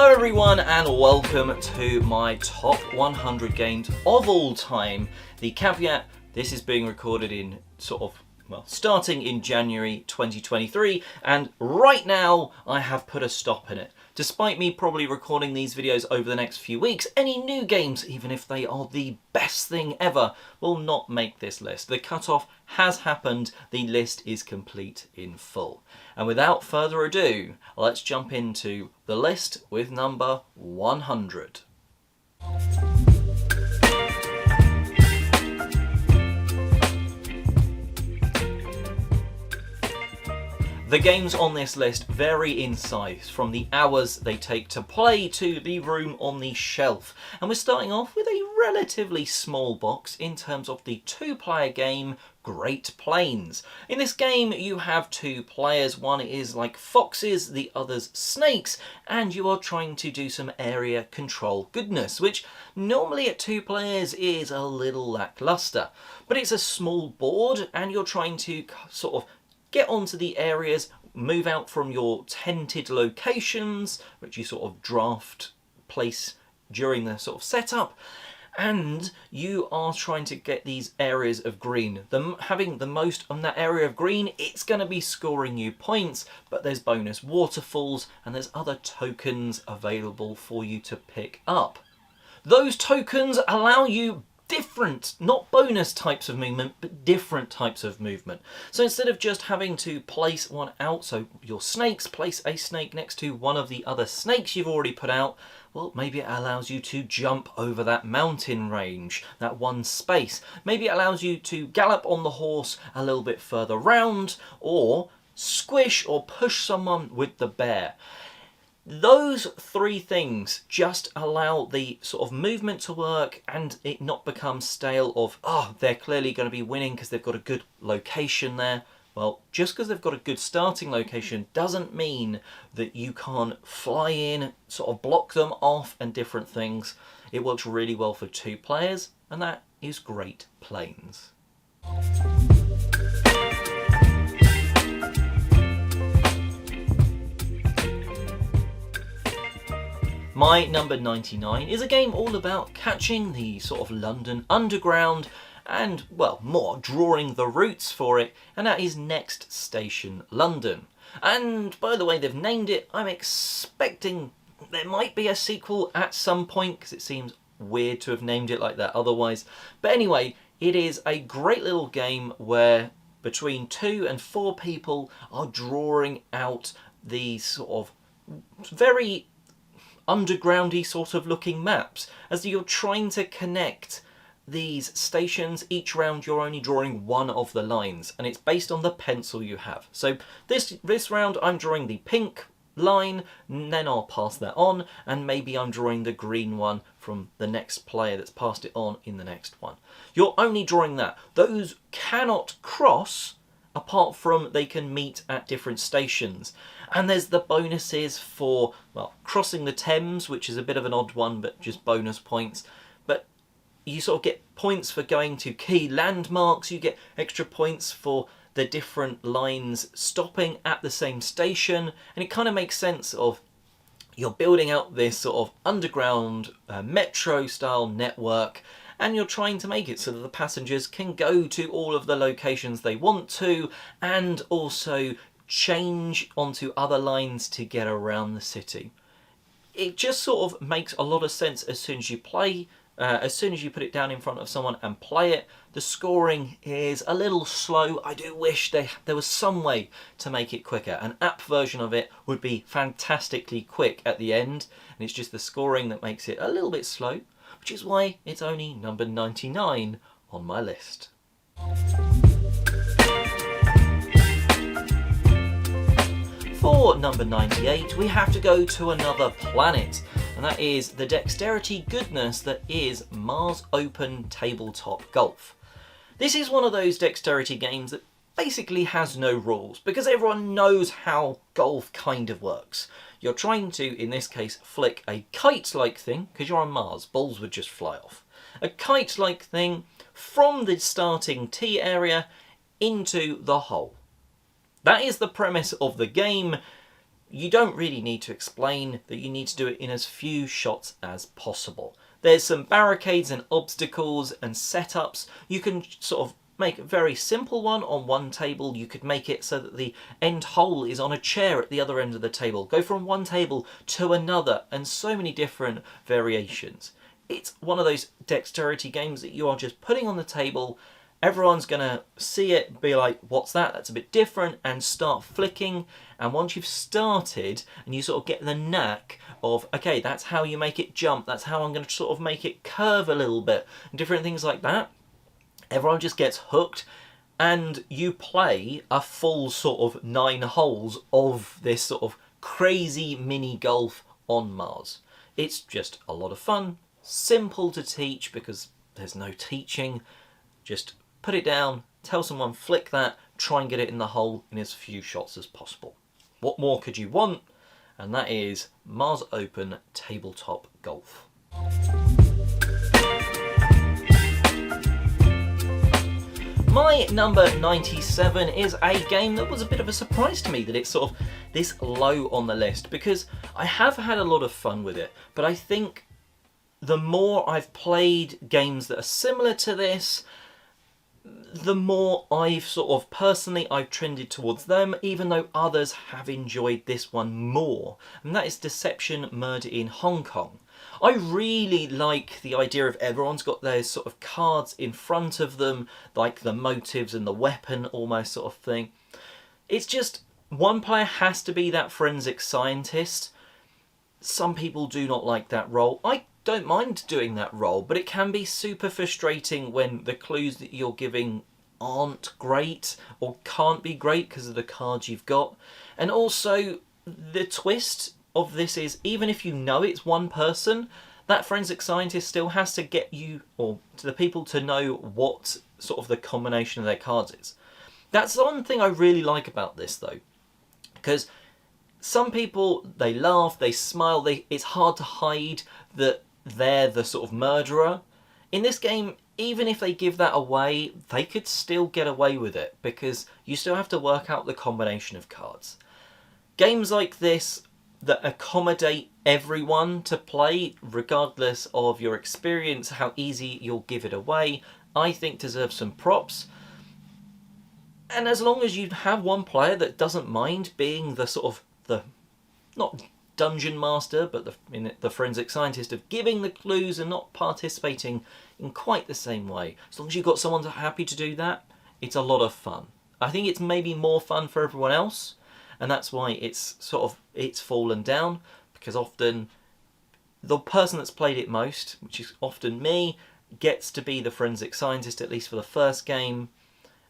Hello everyone and welcome to my top 100 games of all time. The caveat, this is being recorded in starting in January 2023, and right now I have put a stop in it. Despite me probably recording these videos over the next few weeks, any new games, even if they are the best thing ever, will not make this list. The cutoff has happened, the list is complete in full. And without further ado, let's jump into the list with number 100. The games on this list vary in size, from the hours they take to play to the room on the shelf. And we're starting off with a relatively small box in terms of the two-player game Great Plains. In this game you have two players, one is like foxes, the other's snakes, and you are trying to do some area control goodness, which normally at two players is a little lackluster. But it's a small board and you're trying to sort of get onto the areas, move out from your tented locations, which you sort of draft place during the sort of setup, and you are trying to get these areas of green. Having the most on that area of green, it's going to be scoring you points, but there's bonus waterfalls and there's other tokens available for you to pick up. Those tokens allow you different, not bonus types of movement, but different types of movement. So instead of just having to place one out, so your snakes, place a snake next to one of the other snakes you've already put out, well, maybe it allows you to jump over that mountain range, that one space. Maybe it allows you to gallop on the horse a little bit further round, or squish or push someone with the bear. Those three things just allow the sort of movement to work and it not become stale of, oh, they're clearly going to be winning because they've got a good location there. Well, just because they've got a good starting location doesn't mean that you can't fly in, sort of block them off and different things. It works really well for two players, and that is Great Plains. My number 99 is a game all about catching the sort of London Underground and, well, more drawing the routes for it, and that is Next Station London. And by the way they've named it, I'm expecting there might be a sequel at some point because it seems weird to have named it like that otherwise. But anyway, it is a great little game where between 2 and 4 people are drawing out these sort of very undergroundy sort of looking maps as you're trying to connect these stations. Each round you're only drawing one of the lines and it's based on the pencil you have. So this round I'm drawing the pink line, and then I'll pass that on, and maybe I'm drawing the green one from the next player that's passed it on in the next one. You're only drawing that. Those cannot cross apart from they can meet at different stations. And there's the bonuses for, well, crossing the Thames, which is a bit of an odd one, but just bonus points. But you sort of get points for going to key landmarks, you get extra points for the different lines stopping at the same station, and it kind of makes sense of you're building out this sort of underground metro style network, and you're trying to make it so that the passengers can go to all of the locations they want to, and also change onto other lines to get around the city. It just sort of makes a lot of sense as soon as you play, as soon as you put it down in front of someone and play it. The scoring is a little slow. I do wish there was some way to make it quicker. An app version of it would be fantastically quick at the end, and it's just the scoring that makes it a little bit slow, which is why it's only number 99 on my list. For number 98, we have to go to another planet, and that is the dexterity goodness that is Mars Open Tabletop Golf. This is one of those dexterity games that basically has no rules, because everyone knows how golf kind of works. You're trying to, in this case, flick a kite-like thing, because you're on Mars, balls would just fly off. A kite-like thing from the starting tee area into the hole. That is the premise of the game. you don't really need to explain that you need to do it in as few shots as possible. There's some barricades and obstacles and setups. You can sort of make a very simple one on one table. You could make it so that the end hole is on a chair at the other end of the table. Go from one table to another, and so many different variations. It's one of those dexterity games that you are just putting on the table. Everyone's going to see it, be like, what's that? That's a bit different, and start flicking. And once you've started and you sort of get the knack of, okay, that's how you make it jump, that's how I'm going to sort of make it curve a little bit, and different things like that, everyone just gets hooked, and you play a full sort of 9 holes of this sort of crazy mini golf on Mars. It's just a lot of fun, simple to teach because there's no teaching. Just put it down, tell someone, flick that, try and get it in the hole in as few shots as possible. What more could you want? And that is Mars Open Tabletop Golf. My number 97 is a game that was a bit of a surprise to me that it's sort of this low on the list, because I have had a lot of fun with it, but I think the more I've played games that are similar to this, the more I've sort of personally I've trended towards them, even though others have enjoyed this one more, and that is Deception Murder in Hong Kong. I really like the idea of everyone's got those sort of cards in front of them, like the motives and the weapon almost sort of thing. It's just one player has to be that forensic scientist. Some people do not like that role. I don't mind doing that role, but it can be super frustrating when the clues that you're giving aren't great or can't be great because of the cards you've got. And also the twist of this is, even if you know it's one person, that forensic scientist still has to get you, or to the people, to know what sort of the combination of their cards is. That's the one thing I really like about this though, because some people, they laugh, they smile, it's hard to hide that they're the sort of murderer. In this game, even if they give that away, they could still get away with it because you still have to work out the combination of cards. Games like this that accommodate everyone to play, regardless of your experience, how easy you'll give it away, I think deserve some props. And as long as you have one player that doesn't mind being the sort of the, not dungeon master, but the forensic scientist of giving the clues and not participating in quite the same way, as long as you've got someone happy to do that, it's a lot of fun. I think it's maybe more fun for everyone else, and that's why it's fallen down, because often the person that's played it most, which is often me, gets to be the forensic scientist, at least for the first game.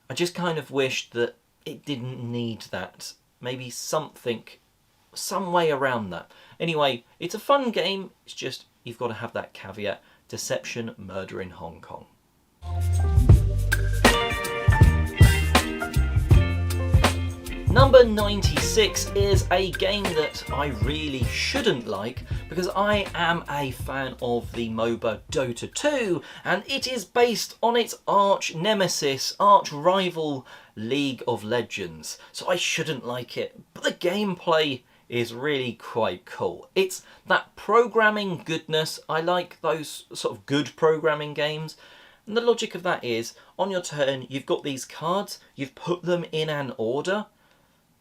I just kind of wished that it didn't need that. Maybe some way around that. Anyway, it's a fun game, it's just you've got to have that caveat. Deception Murder in Hong Kong. Number 96 is a game that I really shouldn't like because I am a fan of the MOBA Dota 2, and it is based on its arch nemesis, arch rival League of Legends. So I shouldn't like it, but the gameplay is really quite cool. It's that programming goodness. I like those sort of good programming games. And the logic of that is, on your turn, you've got these cards, you've put them in an order.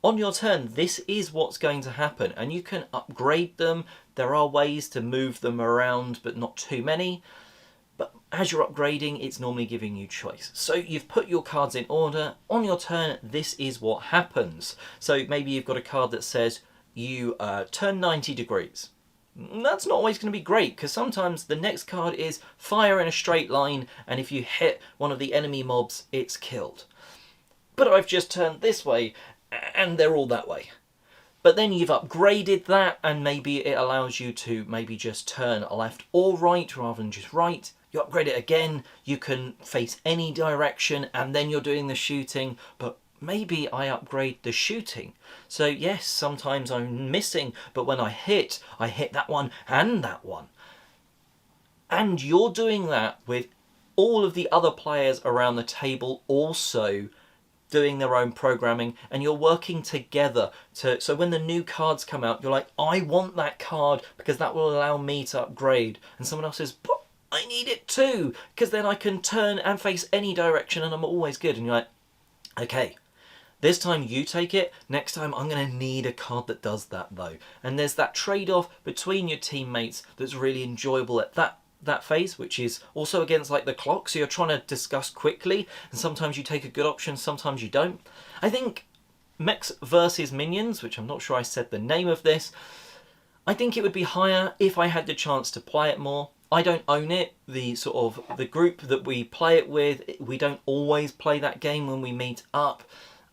On your turn, this is what's going to happen, and you can upgrade them. There are ways to move them around, but not too many. But as you're upgrading, it's normally giving you choice. So you've put your cards in order. On your turn, this is what happens. So maybe you've got a card that says you turn 90 degrees. That's not always going to be great, because sometimes the next card is fire in a straight line, and if you hit one of the enemy mobs, it's killed. But I've just turned this way, and they're all that way. But then you've upgraded that, and maybe it allows you to maybe just turn left or right rather than just right. You upgrade it again, you can face any direction, and then you're doing the shooting, but maybe I upgrade the shooting. So yes, sometimes I'm missing, but when I hit that one and that one. And you're doing that with all of the other players around the table also doing their own programming, and you're working together so when the new cards come out, you're like, I want that card because that will allow me to upgrade, and someone else says, but I need it too because then I can turn and face any direction and I'm always good. And you're like, okay, this time you take it, next time I'm going to need a card that does that though. And there's that trade-off between your teammates that's really enjoyable at that phase, which is also against like the clock, so you're trying to discuss quickly, and sometimes you take a good option, sometimes you don't. I think Mechs versus Minions, which I'm not sure I said the name of this, I think it would be higher if I had the chance to play it more. I don't own it. The group that we play it with, we don't always play that game when we meet up.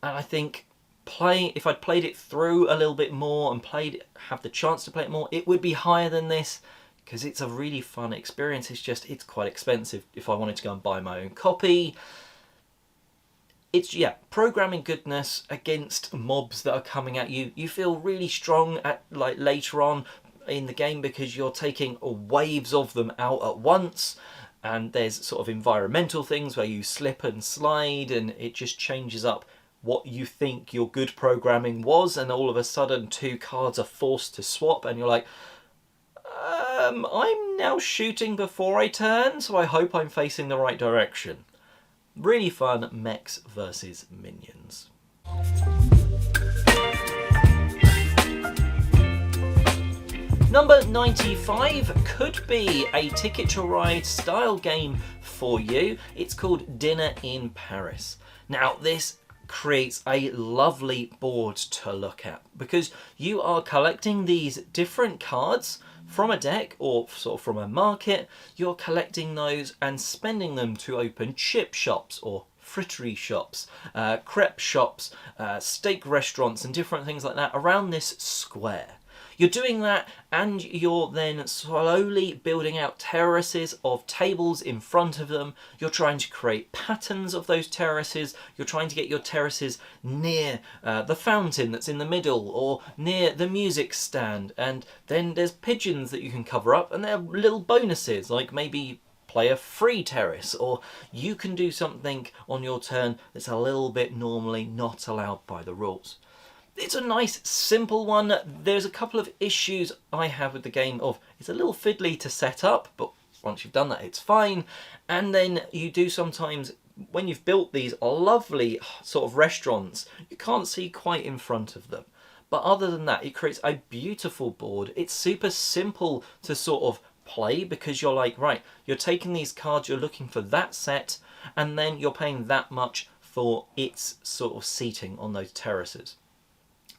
And I think if I'd played it through a little bit more and have the chance to play it more, it would be higher than this because it's a really fun experience. It's quite expensive if I wanted to go and buy my own copy. It's, yeah, programming goodness against mobs that are coming at you. You feel really strong at like later on in the game because you're taking waves of them out at once, and there's sort of environmental things where you slip and slide and it just changes up what you think your good programming was, and all of a sudden 2 cards are forced to swap and you're like, I'm now shooting before I turn, so I hope I'm facing the right direction. Really fun Mechs versus Minions. Number 95 could be a Ticket to Ride style game for you. It's called Dinner in Paris. Now this creates a lovely board to look at because you are collecting these different cards from a deck or sort of from a market. You're collecting those and spending them to open chip shops or frittery shops, crepe shops, steak restaurants and different things like that around this square. You're doing that and you're then slowly building out terraces of tables in front of them. You're trying to create patterns of those terraces. You're trying to get your terraces near the fountain that's in the middle or near the music stand. And then there's pigeons that you can cover up, and they're little bonuses, like maybe play a free terrace, or you can do something on your turn that's a little bit normally not allowed by the rules. It's a nice, simple one. There's a couple of issues I have with the game of it's a little fiddly to set up, but once you've done that, it's fine. And then you do sometimes, when you've built these lovely sort of restaurants, you can't see quite in front of them. But other than that, it creates a beautiful board. It's super simple to sort of play because you're like, right, you're taking these cards, you're looking for that set, and then you're paying that much for its sort of seating on those terraces.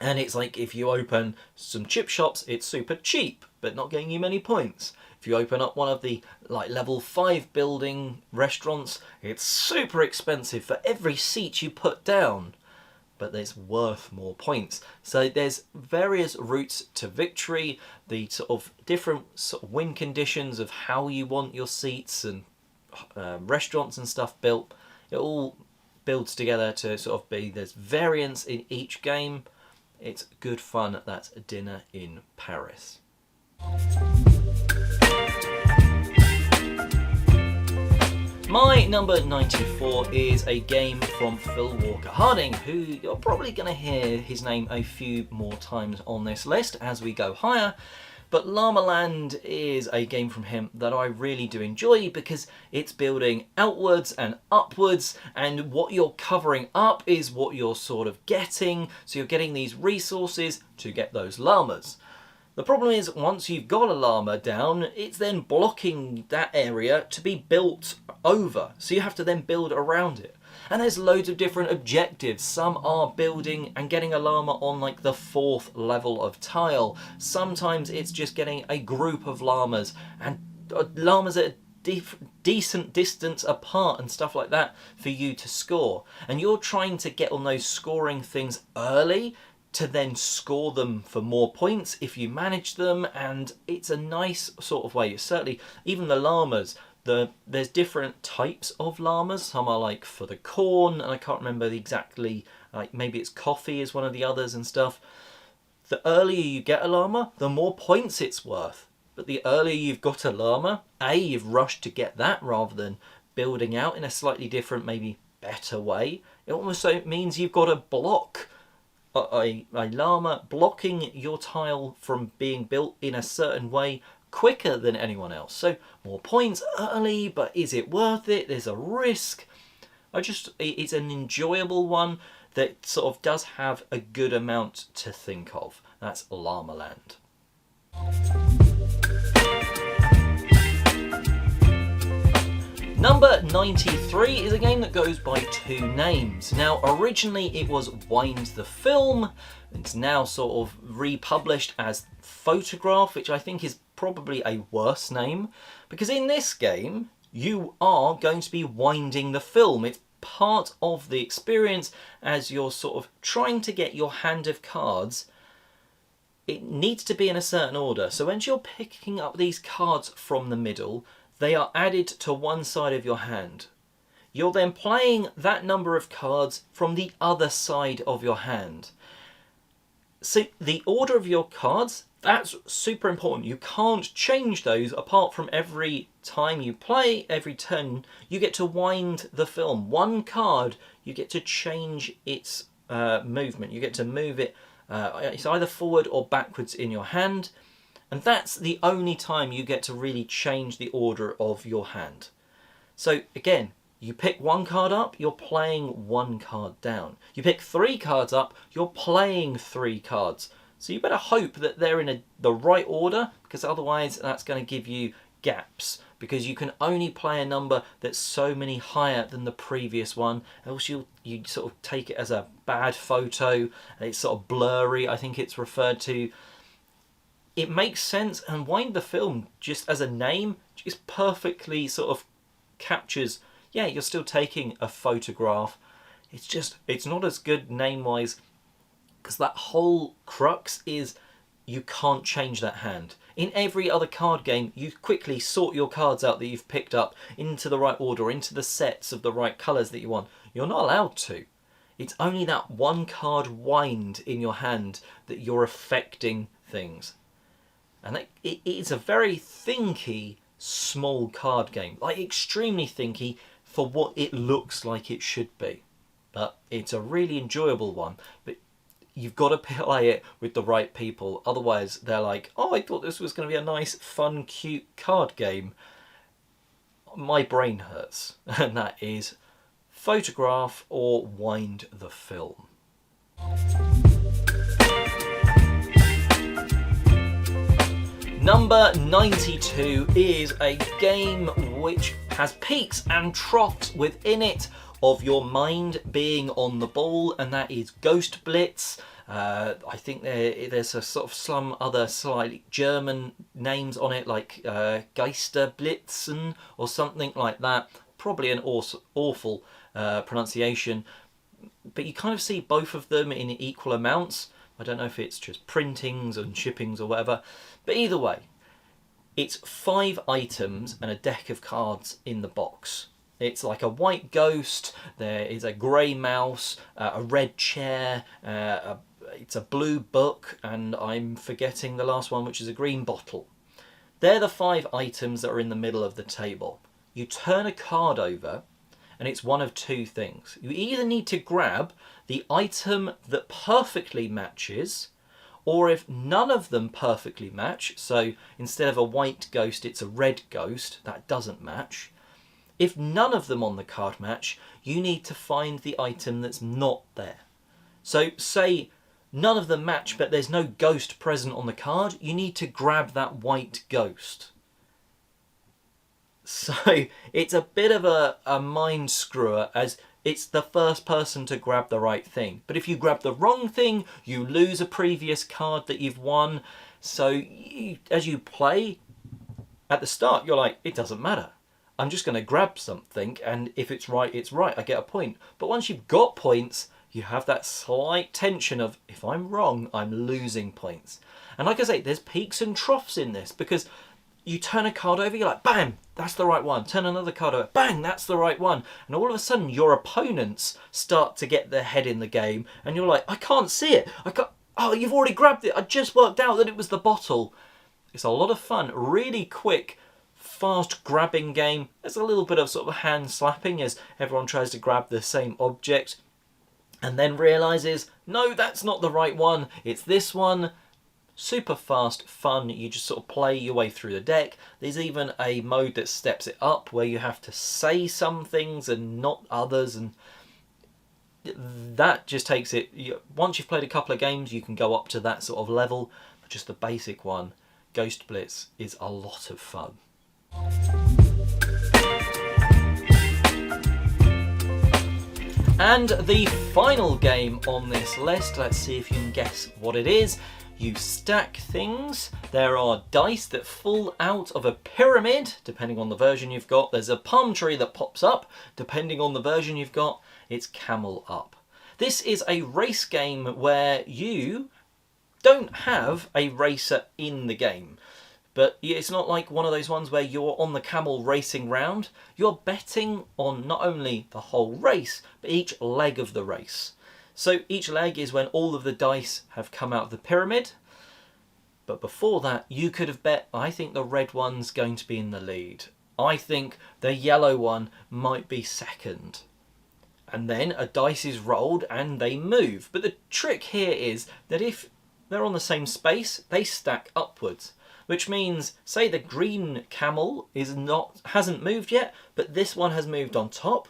And it's like if you open some chip shops, it's super cheap, but not getting you many points. If you open up one of the like level 5 building restaurants, it's super expensive for every seat you put down, but it's worth more points. So there's various routes to victory, the sort of different sort of win conditions of how you want your seats and restaurants and stuff built. It all builds together to sort of be, there's variance in each game. It's good fun. That's Dinner in Paris. My number 94 is a game from Phil Walker Harding, who you're probably going to hear his name a few more times on this list as we go higher. But Llama Land is a game from him that I really do enjoy because it's building outwards and upwards, and what you're covering up is what you're sort of getting. So you're getting these resources to get those llamas. The problem is once you've got a llama down, it's then blocking that area to be built over. So you have to then build around it. And there's loads of different objectives. Some are building and getting a llama on like the 4th level of tile. Sometimes it's just getting a group of llamas and llamas at a decent distance apart and stuff like that for you to score. And you're trying to get on those scoring things early to then score them for more points if you manage them. And it's a nice sort of way. Certainly, even the llamas, there's different types of llamas. Some are like for the corn, and I can't remember exactly, like maybe it's coffee is one of the others and stuff. The earlier you get a llama, the more points it's worth. But the earlier you've got a llama, you've rushed to get that rather than building out in a slightly different, maybe better way. It also means you've got to block a llama blocking your tile from being built in a certain way quicker than anyone else. So more points early, but is it worth it? There's a risk. It's an enjoyable one that sort of does have a good amount to think of. That's Llama Land. Number 93 is a game that goes by two names. Now, originally it was Wind the Film. It's now sort of republished as Photograph, which I think is probably a worse name, because in this game you are going to be winding the film. It's part of the experience as you're sort of trying to get your hand of cards. It needs to be in a certain order. So when you're picking up these cards from the middle, they are added to one side of your hand. You're then playing that number of cards from the other side of your hand. So the order of your cards, that's super important. You can't change those apart from every time you play, every turn, you get to wind the film. One card, you get to change its movement. You get to move it, it's either forward or backwards in your hand. And that's the only time you get to really change the order of your hand. So again, you pick one card up, you're playing one card down. You pick 3 cards up, you're playing 3 cards. So you better hope that they're in the right order, because otherwise that's going to give you gaps, because you can only play a number that's so many higher than the previous one, else you sort of take it as a bad photo, and it's sort of blurry, I think it's referred to. It makes sense, and Wind the Film, just as a name, just perfectly sort of captures, yeah, you're still taking a photograph. It's not as good name-wise, because that whole crux is you can't change that hand. In every other card game, you quickly sort your cards out that you've picked up into the right order, into the sets of the right colours that you want. You're not allowed to. It's only that one card wind in your hand that you're affecting things. And it's a very thinky, small card game. Like, extremely thinky for what it looks like it should be. But it's a really enjoyable one. But you've got to play it with the right people. Otherwise, they're like, oh, I thought this was going to be a nice, fun, cute card game. My brain hurts. And that is Photograph or Wind the Film. Number 92 is a game which has peaks and troughs within it of your mind being on the ball, and that is Ghost Blitz. I think there's a sort of some other slightly German names on it, like Geisterblitzen or something like that. Probably an awful pronunciation, but you kind of see both of them in equal amounts. I don't know if it's just printings and shippings or whatever, but either way, it's 5 items and a deck of cards in the box. It's like a white ghost, there is a grey mouse, a red chair, it's a blue book, and I'm forgetting the last one, which is a green bottle. They're the 5 items that are in the middle of the table. You turn a card over, and it's one of 2 things. You either need to grab the item that perfectly matches, or if none of them perfectly match, so instead of a white ghost it's a red ghost, that doesn't match. If none of them on the card match, you need to find the item that's not there. So say none of them match but there's no ghost present on the card, you need to grab that white ghost. So it's a bit of a mind screwer, as it's the first person to grab the right thing. But if you grab the wrong thing, you lose a previous card that you've won. So as you play, at the start, you're like, it doesn't matter. I'm just going to grab something, and if it's right, it's right. I get a point. But once you've got points, you have that slight tension of, if I'm wrong, I'm losing points. And like I say, there's peaks and troughs in this, because you turn a card over, you're like, bam, that's the right one. Turn another card over, bang, that's the right one. And all of a sudden, your opponents start to get their head in the game, and you're like, I can't see it. Oh, you've already grabbed it. I just worked out that it was the bottle. It's a lot of fun, really quick, fast grabbing game. There's a little bit of sort of hand slapping as everyone tries to grab the same object and then realises, no, that's not the right one, it's this one. Super fast, fun, you just sort of play your way through the deck. There's even a mode that steps it up where you have to say some things and not others, and that just takes it, once you've played a couple of games you can go up to that sort of level, but just the basic one, Ghost Blitz, is a lot of fun. And the final game on this list, let's see if you can guess what it is. You stack things, there are dice that fall out of a pyramid, depending on the version you've got. There's a palm tree that pops up, depending on the version you've got. It's Camel Up. This is a race game where you don't have a racer in the game. But it's not like one of those ones where you're on the camel racing round. You're betting on not only the whole race, but each leg of the race. So each leg is when all of the dice have come out of the pyramid. But before that, you could have bet, I think the red one's going to be in the lead. I think the yellow one might be second. And then a dice is rolled and they move. But the trick here is that if they're on the same space, they stack upwards. Which means, say the green camel hasn't moved yet, but this one has moved on top.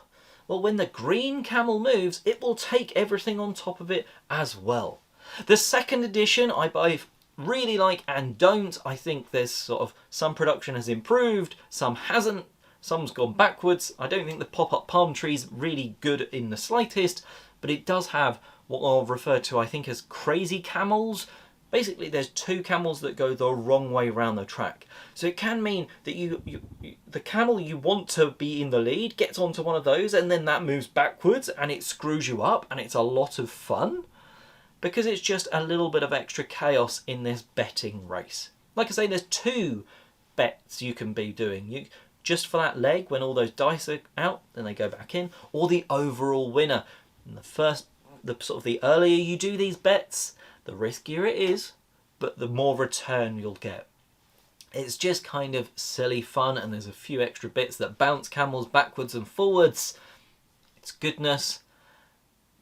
Well, when the green camel moves, it will take everything on top of it as well. The second edition I both really like and don't. I think there's sort of some production has improved, some hasn't, some's gone backwards. I don't think the pop-up palm tree is really good in the slightest, but it does have what I'll refer to, I think, as crazy camels. Basically, there's two camels that go the wrong way around the track. So it can mean that the camel you want to be in the lead gets onto one of those and then that moves backwards and it screws you up, and it's a lot of fun because it's just a little bit of extra chaos in this betting race. Like I say, there's two bets you can be doing. Just for that leg when all those dice are out, then they go back in, or the overall winner. And the earlier you do these bets, the riskier it is, but the more return you'll get. It's just kind of silly fun, and there's a few extra bits that bounce camels backwards and forwards. It's goodness.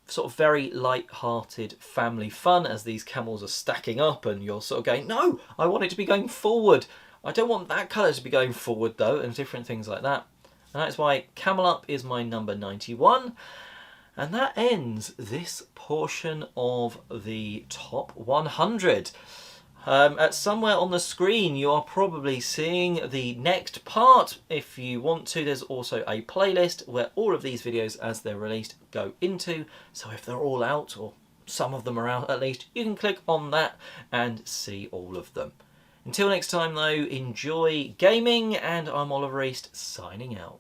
Sort of very light-hearted family fun as these camels are stacking up and you're sort of going, no, I want it to be going forward. I don't want that colour to be going forward though, and different things like that. And that's why Camel Up is my number 91. And that ends this portion of the top 100. At somewhere on the screen you are probably seeing the next part. If you want to, there's also a playlist where all of these videos as they're released go into. So if they're all out, or some of them are out at least, you can click on that and see all of them. Until next time though, enjoy gaming, and I'm Oliver East signing out.